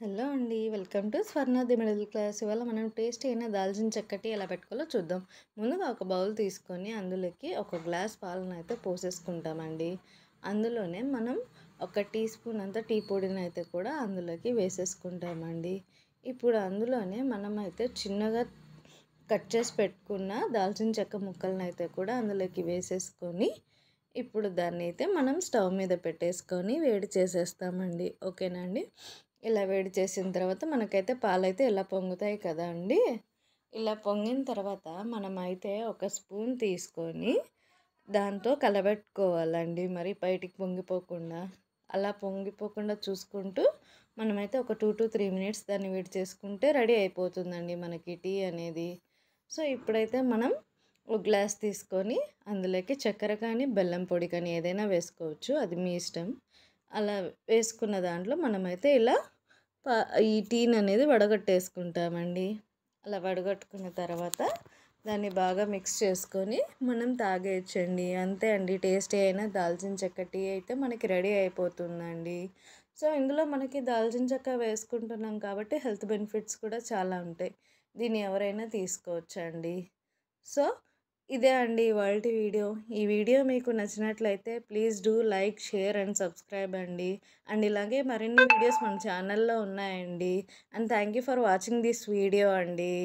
Hello అండి. Welcome to Swarna the middle class. ఇవాళ మనం టేస్టీ అయిన దాల్చిన చెక్క టీ ఎలా పెట్టుకోవాలో చూద్దాం. ముందుగా ఒక బౌల్ తీసుకొని అందులోకి ఒక గ్లాస్ పాలనైతే పోసేసుకుంటామండి. అందులోనే మనం ఒక టీ స్పూన్ అంత టీ పొడినైతే కూడా అందులోకి వేసేసుకుంటామండి. ఇప్పుడు అందులోనే మనమైతే చిన్నగా కట్ చేసి పెట్టుకున్న దాల్చిన చెక్క ముక్కలనైతే కూడా అందులోకి వేసేసుకొని ఇప్పుడు దాన్ని అయితే మనం స్టవ్ మీద పెట్టేసుకొని వేడి చేసేస్తామండి. ఓకేనా అండి. ఇలా వేడి చేసిన తర్వాత మనకైతే పాలైతే ఇలా పొంగుతాయి కదా అండి. ఇలా పొంగిన తర్వాత మనమైతే ఒక స్పూన్ తీసుకొని దాంతో కలబెట్టుకోవాలండి. మరి బయటికి పొంగిపోకుండా అలా పొంగిపోకుండా చూసుకుంటూ మనమైతే ఒక 2 to 3 మినిట్స్ దాన్ని వేడి చేసుకుంటే రెడీ అయిపోతుందండి మనకి టీ అనేది. సో ఇప్పుడైతే మనం ఒక గ్లాస్ తీసుకొని అందులోకి చక్కెర కానీ బెల్లం పొడి కానీ ఏదైనా వేసుకోవచ్చు, అది మీ ఇష్టం. అలా వేసుకున్న దాంట్లో మనమైతే ఇలా ఈ టీని అనేది వడగట్టేసుకుంటామండి. అలా వడగట్టుకున్న తర్వాత దాన్ని బాగా మిక్స్ చేసుకొని మనం తాగేయచ్చండి. అంతే అండి, టేస్టీ అయిన దాల్చిన చెక్క టీ అయితే మనకి రెడీ అయిపోతుందండి. సో ఇందులో మనకి దాల్చిన చెక్క వేసుకుంటున్నాం కాబట్టి హెల్త్ బెనిఫిట్స్ కూడా చాలా ఉంటాయి. దీన్ని ఎవరైనా తీసుకోవచ్చండి. సో ఇదే అండి ఇవాల్టి వీడియో. ఈ వీడియో మీకు నచ్చినట్లయితే please do like, share and subscribe అండి. అండ్ ఇలాగే మరిన్ని వీడియోస్ మన ఛానల్లో ఉన్నాయండి. And thank you for watching this video అండి.